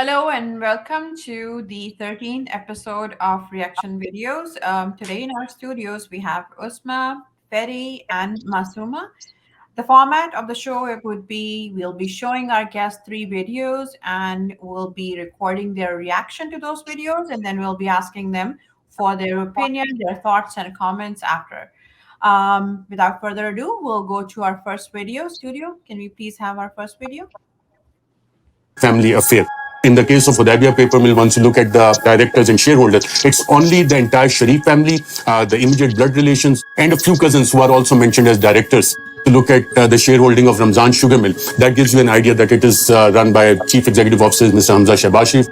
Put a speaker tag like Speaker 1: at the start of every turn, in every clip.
Speaker 1: Hello and welcome to the 13th episode of Reaction Videos. Today in our studios we have Usma, Ferry, and Masuma. The format of the show it would be we'll be showing our guests three videos and we'll be recording their reaction to those videos and then we'll be asking them for their opinion, their thoughts, and comments after. Without further ado, we'll go to our first video. Studio, can we please have our first video?
Speaker 2: Family affair. In the case of Hudaybiyah paper mill, once you look at the directors and shareholders, it's only the entire Sharif family, the immediate blood relations, and a few cousins who are also mentioned as directors. To look at the shareholding of Ramzan Sugar Mill, that gives you an idea that it is run by Chief Executive Officer Mr. Hamza Shehbaz Sharif.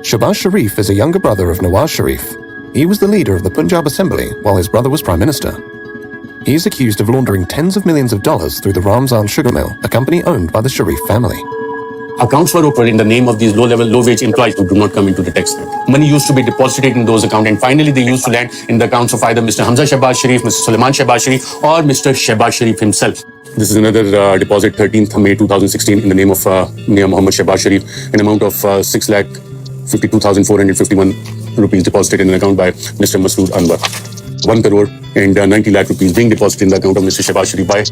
Speaker 3: Shehbaz Sharif is a younger brother of Nawaz Sharif. He was the leader of the Punjab Assembly while his brother was Prime Minister. He is accused of laundering tens of millions of dollars through the Ramzan Sugar Mill, a company owned by the Sharif family.
Speaker 2: Accounts were opened in the name of these low-level, low-wage employees who do not come into the tax. Money used to be deposited in those accounts, and finally they used to land in the accounts of either Mr. Hamza Shehbaz Sharif, Mr. Sulaiman Shehbaz Sharif, or Mr. Shehbaz Sharif himself. This is another deposit, 13th May 2016, in the name of Mia Muhammad Shehbaz Sharif, an amount of 6,52,451 rupees deposited in an account by Mr. Masood Anwar. 1 crore and 90 lakh rupees being deposited in the account of Mr. Shehbaz Sharif by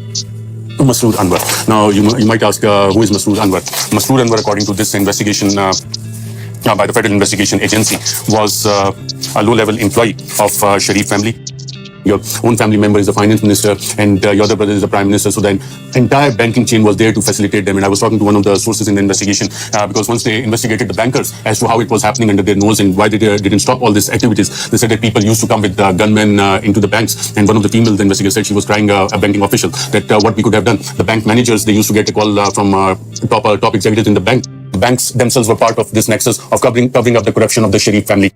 Speaker 2: Masood Anwar. Now, you might ask, who is Masood Anwar? Masood Anwar, according to this investigation by the Federal Investigation Agency, was a low-level employee of Sharif family. Your own family member is the finance minister and your other brother is the prime minister. So the entire banking chain was there to facilitate them. And I was talking to one of the sources in the investigation because once they investigated the bankers as to how it was happening under their nose and why they didn't stop all these activities, they said that people used to come with gunmen into the banks. And one of the female investigators said she was crying a banking official that what we could have done. The bank managers, they used to get a call from top executives in the bank. The banks themselves were part of this nexus of covering up the corruption of the Sharif family.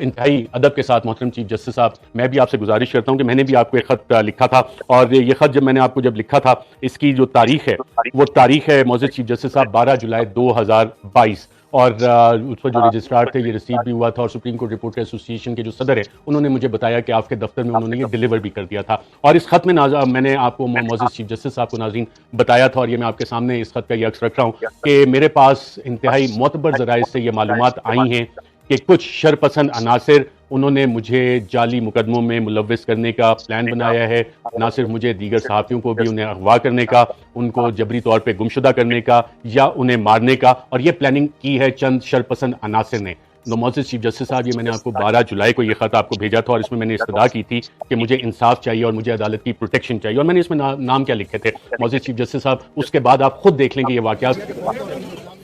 Speaker 4: इंतहाई अदब के साथ मोहतरम chief justice साहब, मैं भी आपसे गुजारिश करता हूं कि मैंने भी आपको एक ख़त लिखा था और ये ख़त जब मैंने आपको लिखा था, इसकी जो तारीख है वो तारीख है मोअज़्ज़ज़ चीफ जस्टिस साहब 12 जुलाई 2022 और उस पर जो रजिस्ट्रार थे ये रिसीव भी हुआ था और सुप्रीम कोर्ट रिपोर्टर एसोसिएशन के जो सदर है उन्होंने मुझे बताया कि आपके दफ्तर में उन्होंने ये डिलीवर भी कर दिया था। और इस खत में मैंने आपको मोअज़्ज़ज़ चीफ जस्टिस साहब को नाज़रीन बताया था और ये मैं आपके सामने इस खत का ये अक्स रख रहा हूँ कि मेरे पास इंतहाई मोतबर ज़राए से ये मालूमात आई हैं कि कुछ शरपसंद अनासिर उन्होंने मुझे जाली मुकदमों में मुलव्विस करने का प्लान बनाया है, ना सिर्फ मुझे दीगर सहाफ़ियों को भी उन्हें अगवा करने का, उनको जबरी तौर पे गुमशुदा करने का या उन्हें मारने का, और ये प्लानिंग की है चंद शरपसंद अनासिर ने। मोअज़्ज़ज़ चीफ जस्टिस साहब, ये मैंने आपको 12 जुलाई को ये ख़त आपको भेजा था और इसमें मैंने इस्तदा की थी कि मुझे इंसाफ चाहिए और मुझे अदालत की प्रोटेक्शन चाहिए और मैंने इसमें नाम क्या लिखे थे मोअज़्ज़ज़ चीफ जस्टिस साहब, उसके बाद आप खुद देख लेंगे ये वाक़या।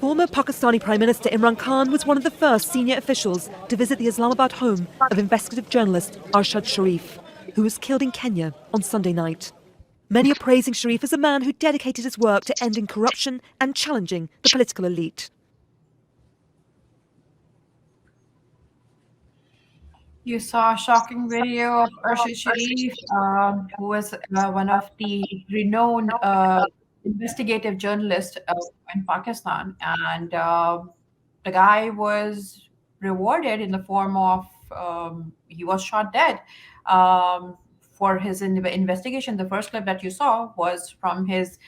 Speaker 5: Former Pakistani Prime Minister Imran Khan was one of the first senior officials to visit the Islamabad home of investigative journalist Arshad Sharif, who was killed in Kenya on Sunday night. Many are praising Sharif as a man who dedicated his work to ending corruption and challenging the political elite.
Speaker 1: You saw a shocking video of Arshad Sharif, who was one of the renowned investigative journalists in Pakistan. And the guy was rewarded in the form of he was shot dead for his investigation. The first clip that you saw was from his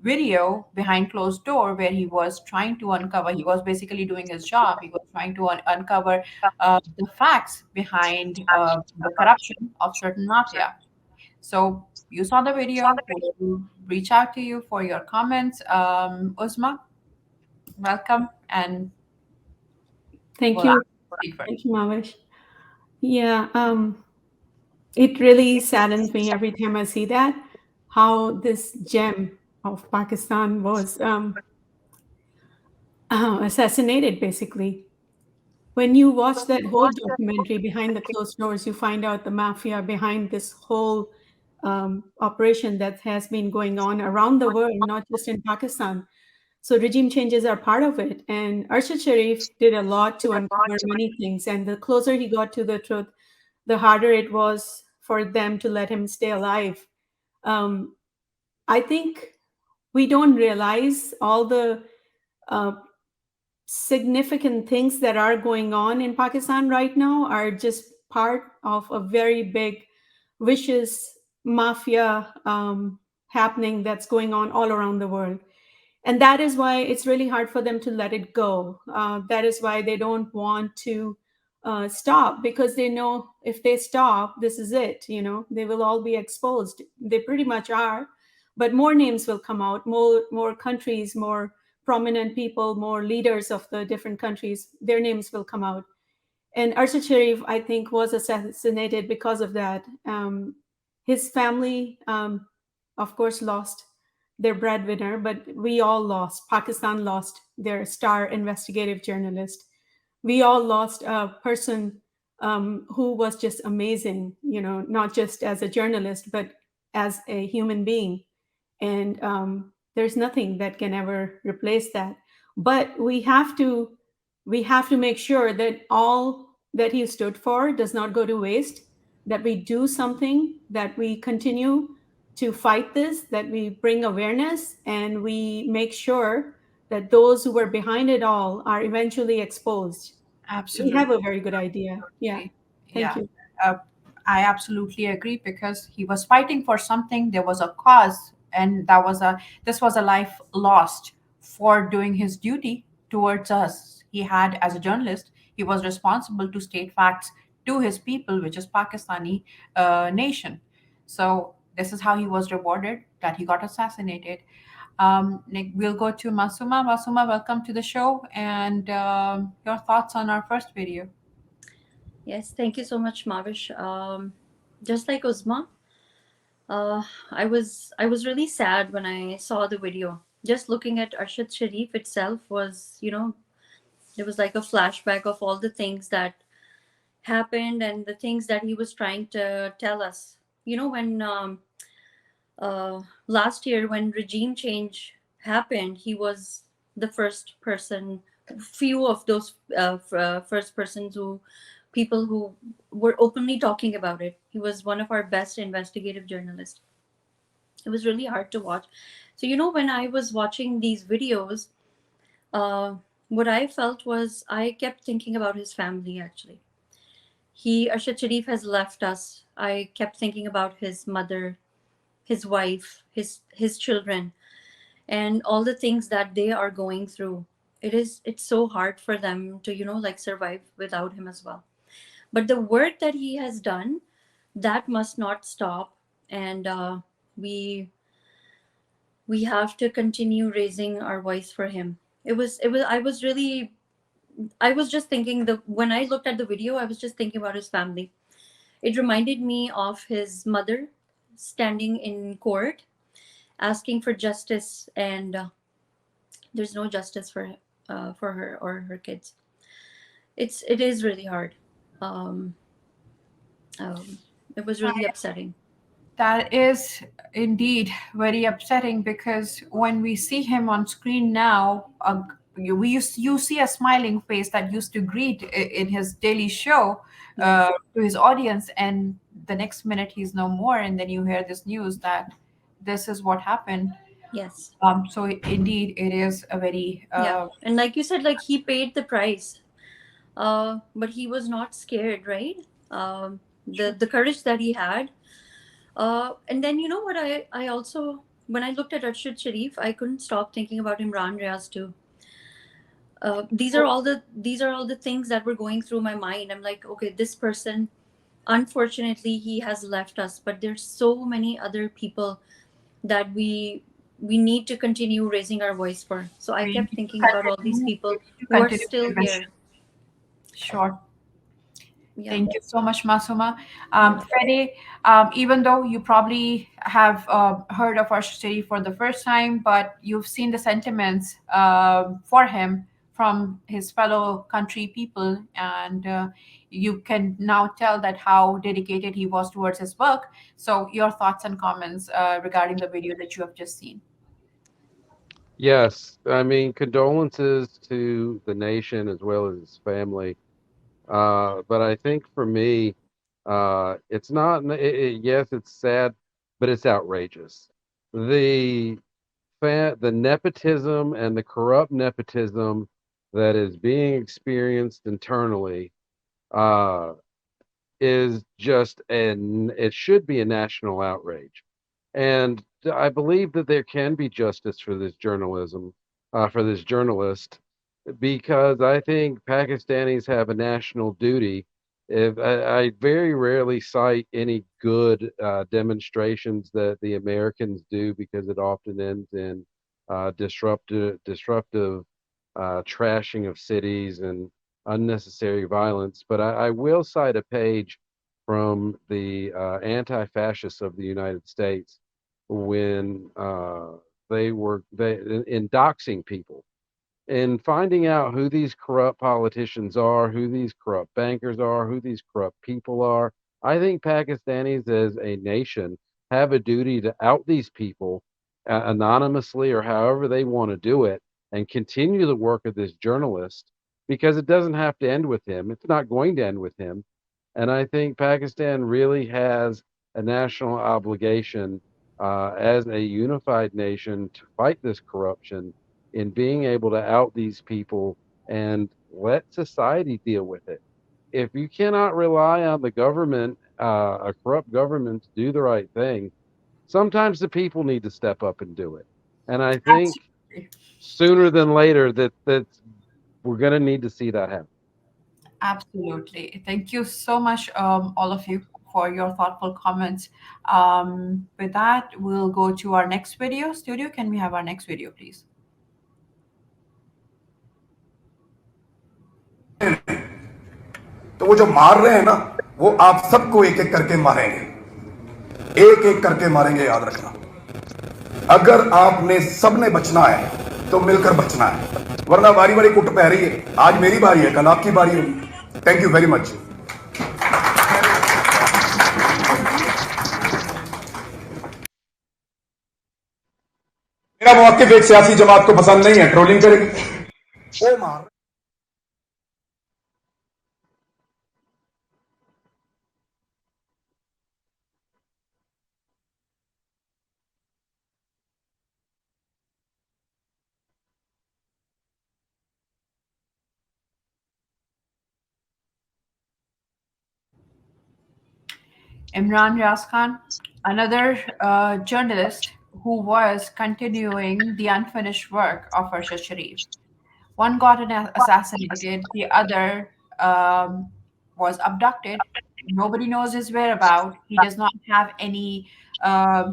Speaker 1: video behind closed door where he was trying to uncover, he was basically doing his job. He was trying to uncover the facts behind the corruption of certain mafia. So you saw the video. We'll reach out to you for your comments. Uzma, welcome. And
Speaker 6: thank you. Thank you, Mavish. Yeah, it really saddens me every time I see that, how this gem of Pakistan was assassinated, basically. When you watch that whole documentary behind the closed doors, you find out the mafia behind this whole operation that has been going on around the world, not just in Pakistan. So regime changes are part of it. And Arshad Sharif did a lot to uncover many things. And the closer he got to the truth, the harder it was for them to let him stay alive. I think we don't realize all the significant things that are going on in Pakistan right now are just part of a very big, vicious mafia happening that's going on all around the world. And that is why it's really hard for them to let it go. That is why they don't want to stop, because they know if they stop, this is it. They will all be exposed. They pretty much are, but more names will come out. More countries, more prominent people, more leaders of the different countries, their names will come out. And Arshad Sharif, I think, was assassinated because of that. His family, of course, lost their breadwinner, but we all lost. Pakistan lost their star investigative journalist. We all lost a person who was just amazing, not just as a journalist, but as a human being. And there's nothing that can ever replace that. But we have to make sure that all that he stood for does not go to waste, that we do something, that we continue to fight this, that we bring awareness, and we make sure that those who were behind it all are eventually exposed. We have a
Speaker 1: Absolutely.
Speaker 6: very good idea. Yeah. Thank
Speaker 1: Yeah.
Speaker 6: you.
Speaker 1: Uh, I absolutely agree because he was fighting for something. There was a cause, and this was a life lost for doing his duty towards us. He had, as a journalist, he was responsible to state facts to his people, which is Pakistani nation. So this is how he was rewarded, that he got assassinated. Nick, we'll go to Masuma. Masuma, welcome to the show, and your thoughts on our first video.
Speaker 7: Yes, thank you so much, Mavish. Just like Uzma, I was really sad when I saw the video. Just looking at Arshad Sharif itself was, there was like a flashback of all the things that happened and the things that he was trying to tell us. When last year when regime change happened, he was the first person, few of those first persons who people who were openly talking about it. He was one of our best investigative journalists. It was really hard to watch. So when I was watching these videos, uh, what I felt was I kept thinking about his family. Actually, Arshad Sharif has left us. I kept thinking about his mother, his wife, his children, and all the things that they are going through. It's so hard for them to like survive without him as well. But the work that he has done, that must not stop. And we have to continue raising our voice for him. I was just thinking, when I looked at the video, I was just thinking about his family. It reminded me of his mother standing in court asking for justice, and there's no justice for her or her kids. It is really hard. um, it was really upsetting.
Speaker 1: That is indeed very upsetting because when we see him on screen now, you see a smiling face that used to greet in his daily show to his audience, and the next minute he's no more, and then you hear this news that this is what happened.
Speaker 7: Yes.
Speaker 1: So indeed, it is a very
Speaker 7: Yeah, and like you said, like he paid the price, but he was not scared, right? The courage that he had. And then you know what, I also, when I looked at Arshad Sharif, I couldn't stop thinking about Imran Riaz too. These are all the things that were going through my mind. I'm like, okay, this person, unfortunately, he has left us, but there's so many other people that we need to continue raising our voice for. So I
Speaker 1: we
Speaker 7: kept thinking about all these people who are
Speaker 1: continue
Speaker 7: still
Speaker 1: to
Speaker 7: here.
Speaker 1: Sure.
Speaker 7: Yeah.
Speaker 1: Thank you so much, Masuma. Fede, even though you probably have heard of Arshad Sharif for the first time, but you've seen the sentiments for him from his fellow country people, and you can now tell that how dedicated he was towards his work. So, your thoughts and comments regarding the video that you have just seen.
Speaker 8: Yes, I mean, condolences to the nation as well as his family. But I think for me, it's not, yes, it's sad, but it's outrageous. The the nepotism and the corrupt nepotism that is being experienced internally uh, is just it should be a national outrage. And I believe that there can be justice for this journalism for this journalist, because I think Pakistanis have a national duty. If I very rarely cite any good demonstrations that the Americans do, because it often ends in disruptive trashing of cities and unnecessary violence. But I will cite a page from the anti-fascists of the United States when they in doxing people and finding out who these corrupt politicians are, who these corrupt bankers are, who these corrupt people are. I think Pakistanis as a nation have a duty to out these people anonymously or however they want to do it and continue the work of this journalist, because it doesn't have to end with him. It's not going to end with him. And I think Pakistan really has a national obligation as a unified nation to fight this corruption in being able to out these people and let society deal with it. If you cannot rely on the government, a corrupt government, to do the right thing, sometimes the people need to step up and do it. And I think
Speaker 1: Absolutely.
Speaker 8: sooner than later that we're going to need to see that happen.
Speaker 1: Absolutely. Thank you so much, all of you, for your thoughtful comments. With that, we'll go to our next video. Studio, can we have our next video, please?
Speaker 9: तो वो जो मार रहे हैं ना, वो आप सबको एक एक करके मारेंगे, एक एक करके मारेंगे, याद रखना। अगर आपने सबने बचना है तो मिलकर बचना है, वरना बारी बारी कुट पह रही है। आज मेरी बारी है, कल आपकी बारी होगी। Thank you very much. मेरा मौक़िफ़ एक सियासी जमात को पसंद नहीं है, ट्रोलिंग करेगी। वो मार
Speaker 1: Imran Riaz Khan, another journalist who was continuing the unfinished work of Arshad Sharif. One got assassinated, the other was abducted. Nobody knows his whereabouts. He does not have any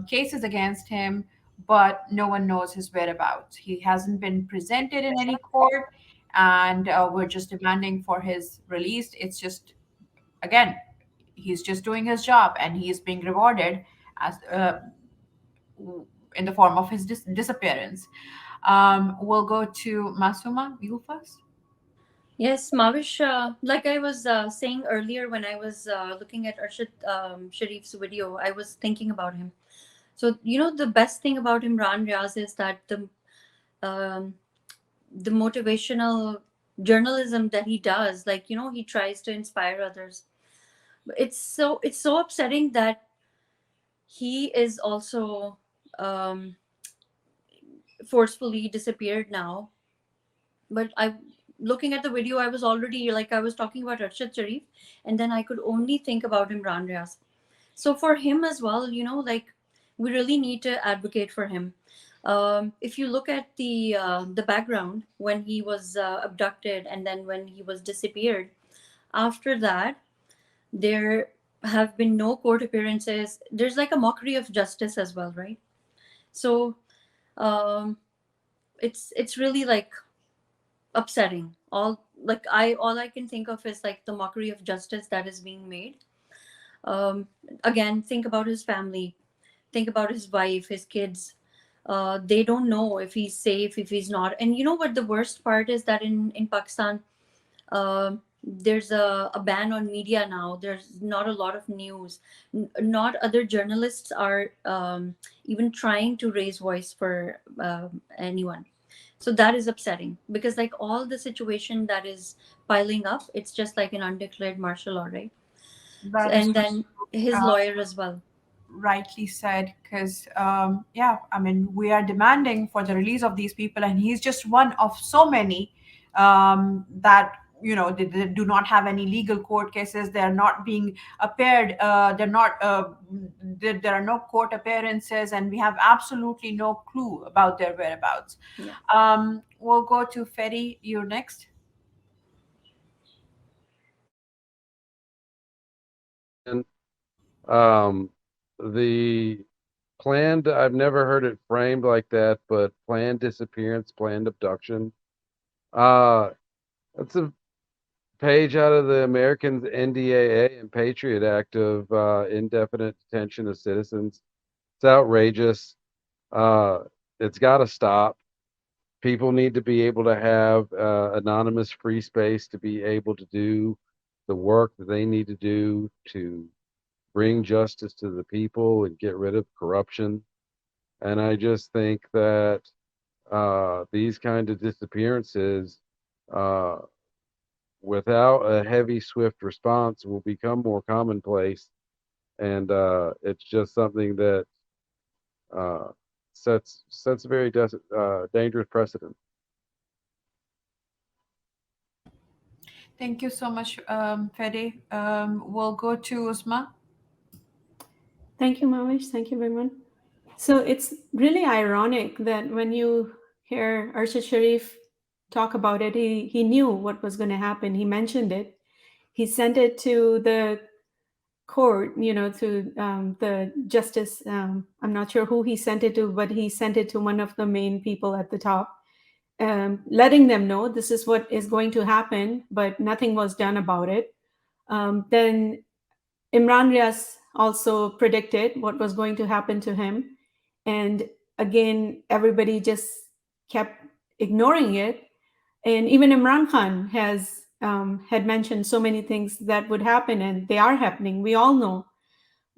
Speaker 1: cases against him, but no one knows his whereabouts. He hasn't been presented in any court, and we're just demanding for his release. It's just, again, he's just doing his job, and he is being rewarded as in the form of his disappearance. We'll go to Masuma. You first.
Speaker 7: Yes, Mavish, like I was saying earlier when I was looking at Arshad Sharif's video, I was thinking about him. So, the best thing about Imran Riaz is that the motivational journalism that he does, he tries to inspire others. It's so upsetting that he is also forcefully disappeared now. But looking at the video, I was already, I was talking about Arshad Sharif, and then I could only think about Imran Riaz. So for him as well, we really need to advocate for him. If you look at the background when he was abducted and then when he was disappeared, after that, there have been no court appearances. There's a mockery of justice as well, right? So it's really upsetting. All I can think of is the mockery of justice that is being made. Again, think about his family, think about his wife, his kids. They don't know if he's safe, if he's not. And you know what the worst part is, that in Pakistan, there's a ban on media now. There's not a lot of news. Not other journalists are even trying to raise voice for anyone. So that is upsetting, because all the situation that is piling up, it's just like an undeclared martial law, right? And then his lawyer as well.
Speaker 1: Rightly said, because we are demanding for the release of these people, and he's just one of so many that they do not have any legal court cases. They're not being appeared. There are no court appearances, and we have absolutely no clue about their whereabouts.
Speaker 7: Yeah.
Speaker 1: We'll go to Ferry. You're next.
Speaker 8: And the planned, I've never heard it framed like that, but planned disappearance, planned abduction. That's a page out of the Americans NDAA and Patriot Act of indefinite detention of citizens. It's outrageous. It's got to stop. People need to be able to have anonymous free space to be able to do the work that they need to do to bring justice to the people and get rid of corruption. And I just think that these kind of disappearances, without a heavy, swift response, will become more commonplace. And it's just something that sets a very dangerous precedent.
Speaker 1: Thank you so much, Ferry. We'll go to Uzma.
Speaker 6: Thank you, Mavish. Thank you, everyone. So it's really ironic that when you hear Arshad Sharif talk about it, he knew what was going to happen. He mentioned it. He sent it to the court, to the justice. I'm not sure who he sent it to, but he sent it to one of the main people at the top, letting them know this is what is going to happen, but nothing was done about it. Then Imran Riaz also predicted what was going to happen to him. And again, everybody just kept ignoring it. And even Imran Khan had mentioned so many things that would happen, and they are happening. We all know.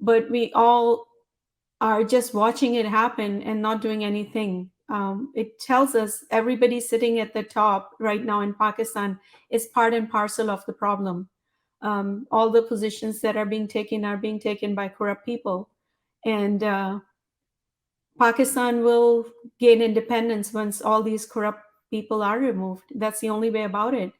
Speaker 6: But we all are just watching it happen and not doing anything. It tells us everybody sitting at the top right now in Pakistan is part and parcel of the problem. All the positions that are being taken by corrupt people. And Pakistan will gain independence once all these corrupt people are removed. That's the only way about it.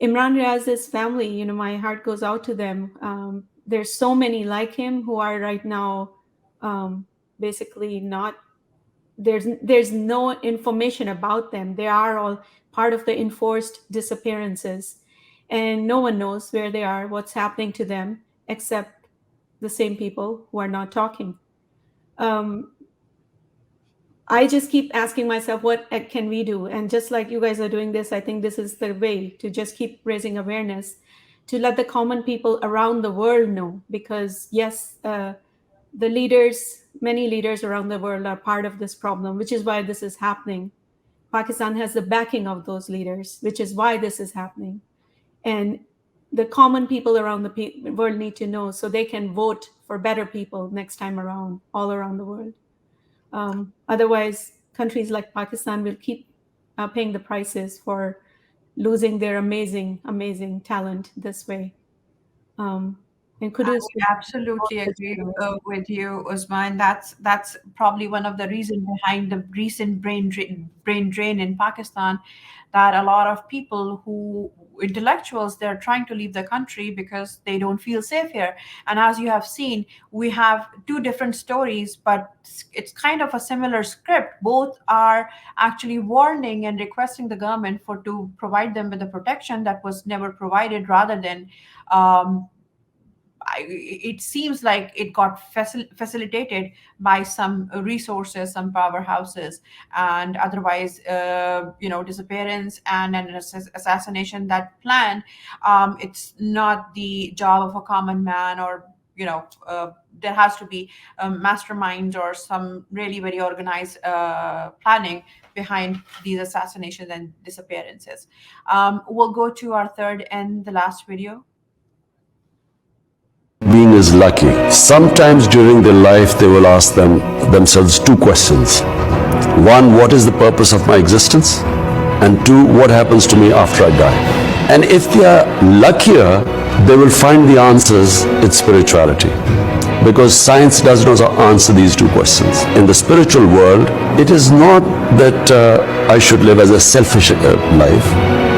Speaker 6: Imran Riaz's family, my heart goes out to them. There's so many like him who are right now basically not, there's no information about them. They are all part of the enforced disappearances. And no one knows where they are, what's happening to them, except the same people who are not talking. I just keep asking myself, what can we do? And just like you guys are doing this, I think this is the way to just keep raising awareness, to let the common people around the world know. Because yes, the leaders, many leaders around the world are part of this problem, which is why this is happening. Pakistan has the backing of those leaders, which is why this is happening. And the common people around the world need to know so they can vote for better people next time around, all around the world. Otherwise, countries like Pakistan will keep paying the prices for losing their amazing, amazing talent this way. And kudos.
Speaker 1: I absolutely agree with you, Uzma, and that's probably one of the reasons behind the recent brain drain in Pakistan, that a lot of people intellectuals, they're trying to leave the country because they don't feel safe here. And as you have seen, we have two different stories, but it's kind of a similar script. Both are actually warning and requesting the government to provide them with the protection that was never provided, rather than it seems like it got facilitated by some resources, some powerhouses, and otherwise, disappearance and an assassination that planned. It's not the job of a common man, or there has to be masterminds or some really very organized planning behind these assassinations and disappearances. We'll go to our third and the last video.
Speaker 10: Being is lucky. Sometimes during their life, they will ask themselves two questions. One, what is the purpose of my existence? And two, what happens to me after I die? And if they are luckier, they will find the answers in spirituality. Because science does not answer these two questions. In the spiritual world, it is not that I should live as a selfish life.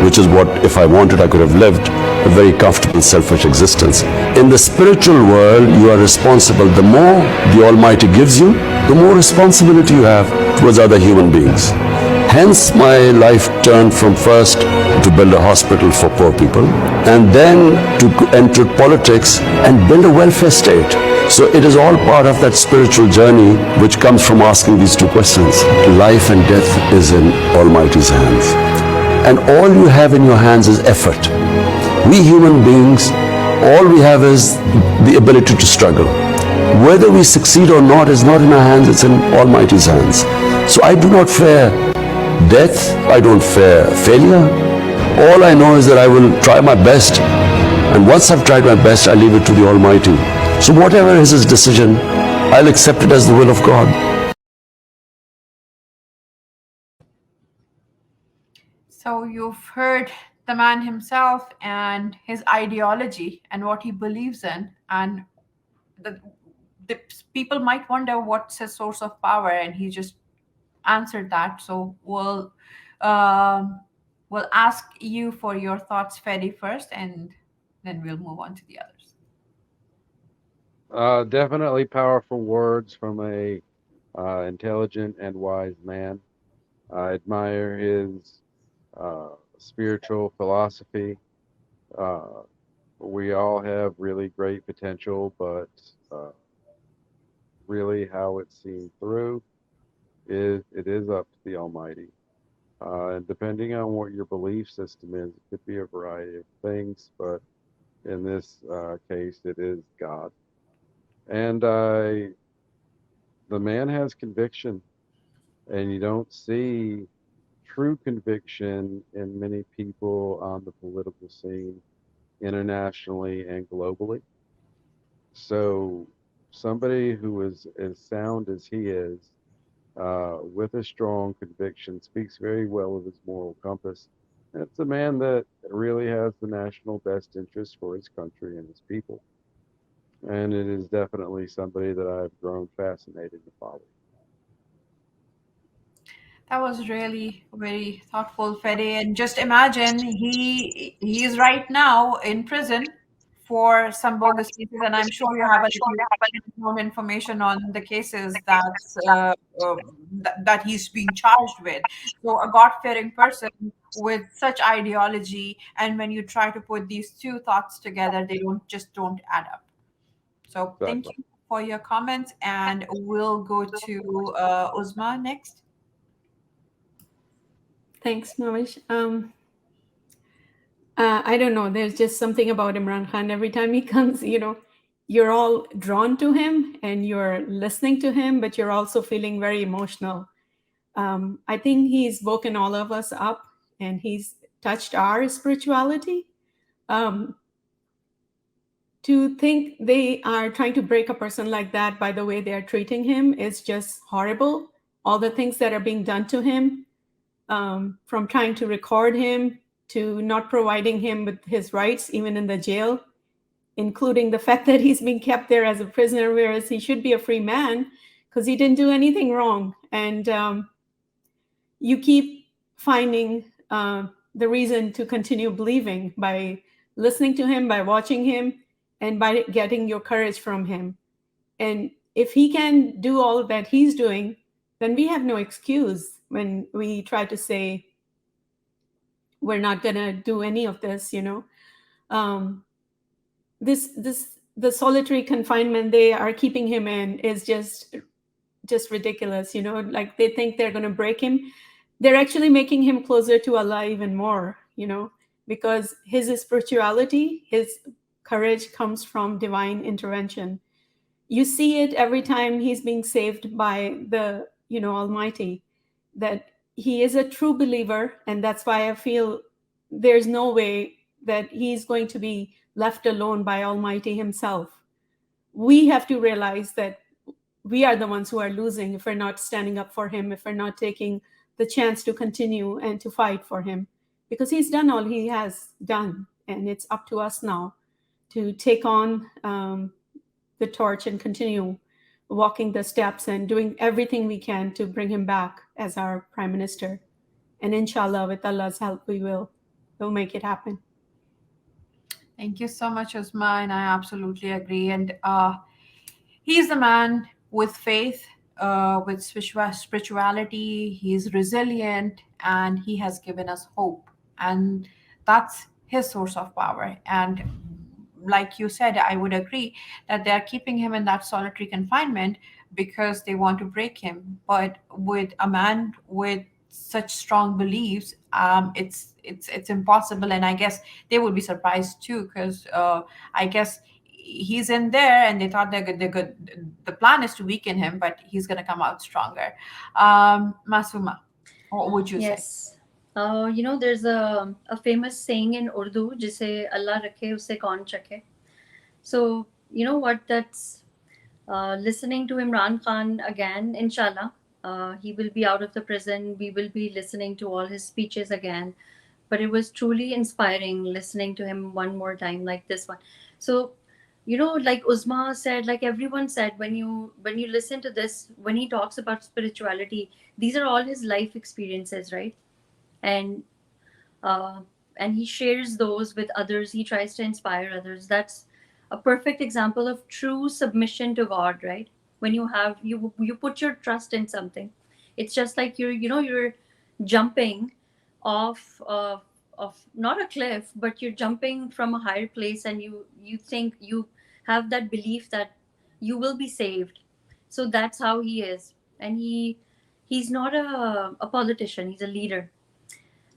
Speaker 10: which is what, if I wanted, I could have lived a very comfortable, selfish existence. In the spiritual world, you are responsible. The more the Almighty gives you, the more responsibility you have towards other human beings. Hence, my life turned from first to build a hospital for poor people, and then to enter politics and build a welfare state. So it is all part of that spiritual journey which comes from asking these two questions. Life and death is in Almighty's hands. And all you have in your hands is effort. We human beings, all we have is the ability to struggle. Whether we succeed or not is not in our hands, it's in Almighty's hands. So I do not fear death, I don't fear failure. All I know is that I will try my best, and once I've tried my best, I leave it to the Almighty. So whatever is His decision, I'll accept it as the will of God.
Speaker 1: So you've heard the man himself and his ideology and what he believes in, and the people might wonder what's his source of power, and he just answered that. So we'll ask you for your thoughts, Fedi, first, and then we'll move on to the others.
Speaker 8: Definitely powerful words from a intelligent and wise man. I admire his spiritual philosophy. We all have really great potential, but really how it's seen through is up to the Almighty. And depending on what your belief system is, it could be a variety of things, but in this case, it is God. And the man has conviction, and you don't see true conviction in many people on the political scene, internationally and globally. So somebody who is as sound as he is, with a strong conviction, speaks very well of his moral compass. And it's a man that really has the national best interest for his country and his people. And it is definitely somebody that I've grown fascinated to follow.
Speaker 1: That was really very thoughtful, Fede. And just imagine he is right now in prison for some bogus cases, and I'm sure you have a little more information on the cases that he's being charged with. So a God-fearing person with such ideology, and when you try to put these two thoughts together, they don't add up. So thank you for your comments, and we'll go to Uzma next.
Speaker 6: Thanks, Mavish. I don't know. There's just something about Imran Khan. Every time he comes, you're all drawn to him and you're listening to him, but you're also feeling very emotional. I think he's woken all of us up, and he's touched our spirituality. To think they are trying to break a person like that by the way they are treating him is just horrible. All the things that are being done to him, from trying to record him to not providing him with his rights, even in the jail, including the fact that he's being kept there as a prisoner, whereas he should be a free man because he didn't do anything wrong. And you keep finding the reason to continue believing by listening to him, by watching him, and by getting your courage from him. And if he can do all that he's doing, then we have no excuse when we try to say we're not going to do any of this. The solitary confinement they are keeping him in is just ridiculous. Like they think they're going to break him. They're actually making him closer to Allah even more, because his spirituality, his courage comes from divine intervention. You see it every time he's being saved by the Almighty, that he is a true believer. And that's why I feel there's no way that he's going to be left alone by Almighty himself. We have to realize that we are the ones who are losing if we're not standing up for him, if we're not taking the chance to continue and to fight for him, because he's done all he has done. And it's up to us now to take on the torch and continue walking the steps and doing everything we can to bring him back as our prime minister. And inshallah, with Allah's help, we will. will make it happen.
Speaker 1: Thank you so much, Usma, and I absolutely agree. And he's the man with faith, with spirituality. He's resilient, and he has given us hope, and that's his source of power. And like you said, I would agree that they are keeping him in that solitary confinement because they want to break him. But with a man with such strong beliefs, it's impossible. And I guess they would be surprised too, because I guess he's in there, and they thought they're good. The plan is to weaken him, but he's going to come out stronger. Masuma, what would you say?
Speaker 7: Yes. There's a famous saying in Urdu, jise Allah rakhe, usse kaun chakhe. So, you know what? That's listening to Imran Khan again, inshallah. He will be out of the prison. We will be listening to all his speeches again. But it was truly inspiring listening to him one more time, like this one. So, like Uzma said, like everyone said, when you listen to this, when he talks about spirituality, these are all his life experiences, right? And he shares those with others. He tries to inspire others. That's a perfect example of true submission to God, right? When you put your trust in something, it's just like you're jumping off of not a cliff, but you're jumping from a higher place, and you think you have that belief that you will be saved. So that's how he is, and he's not a politician. He's a leader.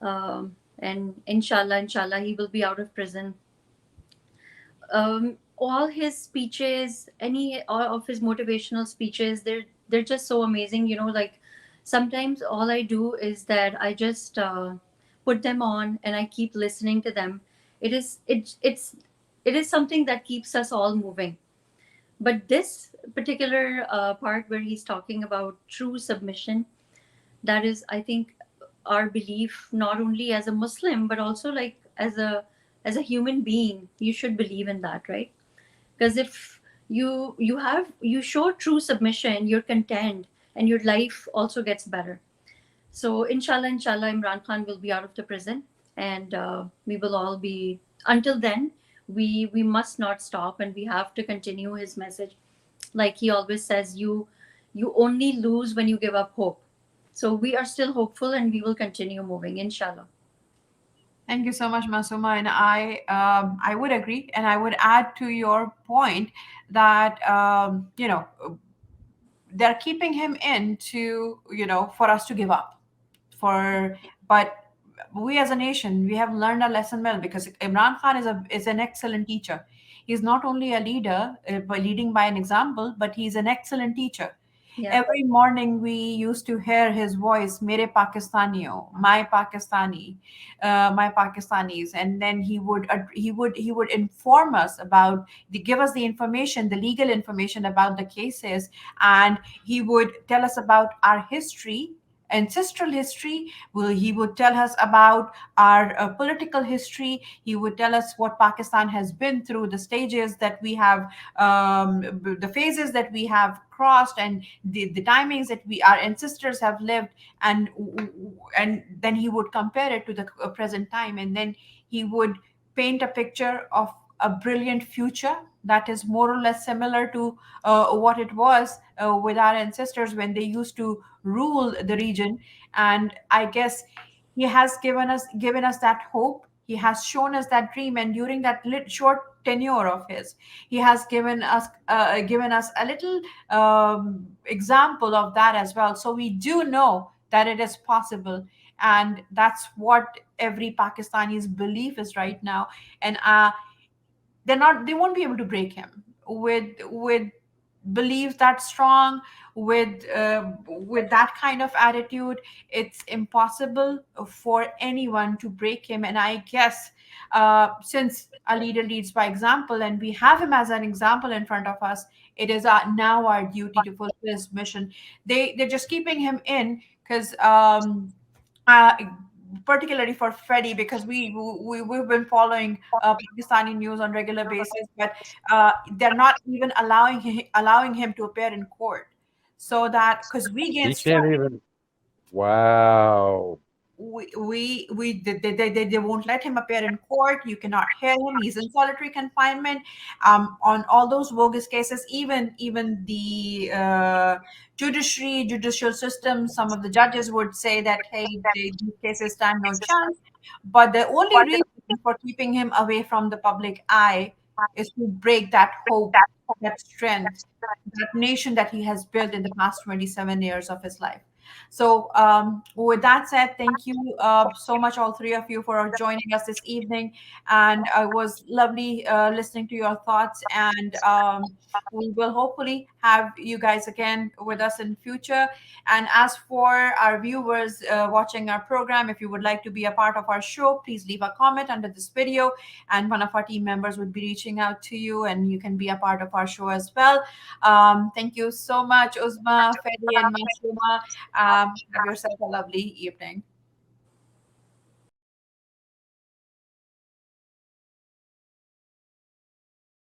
Speaker 7: And inshallah, he will be out of prison. All his speeches, all of his motivational speeches, they're just so amazing. Like sometimes all I do is that I just put them on and I keep listening to them. It is something that keeps us all moving. But this particular part where he's talking about true submission, that is, I think, our belief, not only as a Muslim, but also like as a human being. You should believe in that, right? Because if you show true submission, you're content, and your life also gets better. So inshallah, Imran Khan will be out of the prison, and we will all be. Until then, we must not stop, and we have to continue his message. Like he always says, you only lose when you give up hope. So we are still hopeful, and we will continue moving, inshallah.
Speaker 1: Thank you so much, Masuma. And I would agree, and I would add to your point that they're keeping him in to for us to give up. But we as a nation, we have learned a lesson well, because Imran Khan is an excellent teacher. He's not only a leader by leading by an example, but he's an excellent teacher.
Speaker 7: Yeah.
Speaker 1: Every morning we used to hear his voice, "Mere Pakistaniyo," my Pakistani, my Pakistanis, and then he would inform us about give us the information, the legal information about the cases, and he would tell us about our history, ancestral history. He would tell us about our political history. He would tell us what Pakistan has been through, the stages that we have, the phases that we have crossed, and the timings that our ancestors have lived, and then he would compare it to the present time, and then he would paint a picture of a brilliant future that is more or less similar to what it was with our ancestors when they used to rule the region. And I guess he has given us that hope. He has shown us that dream, and during that short tenure of his, he has given us a little example of that as well. So we do know that it is possible, and that's what every Pakistani's belief is right now. And they won't be able to break him with beliefs that strong, with that kind of attitude. It's impossible for anyone to break him. And I guess since a leader leads by example, and we have him as an example in front of us, it is now our duty to fulfill his mission. They're just keeping him in because particularly for Freddie, because we've been following Pakistani news on regular basis, but they're not even allowing him to appear in court, so that because we
Speaker 8: He
Speaker 1: gain
Speaker 8: can't even. Wow.
Speaker 1: they won't let him appear in court. You cannot hear him. He's in solitary confinement. On all those bogus cases, even the judicial system, some of the judges would say that, hey, these cases stand no chance. But the only reason for keeping him away from the public eye is to break that hope, that strength, that nation that he has built in the past 27 years of his life. So, with that said, thank you so much, all three of you, for joining us this evening. And it was lovely listening to your thoughts. And we will hopefully have you guys again with us in future. And as for our viewers watching our program, if you would like to be a part of our show, please leave a comment under this video, and one of our team members would be reaching out to you, and you can be a part of our show as well. Thank you so much, Uzma, Fedi, and Masuma. Have yourself a lovely evening.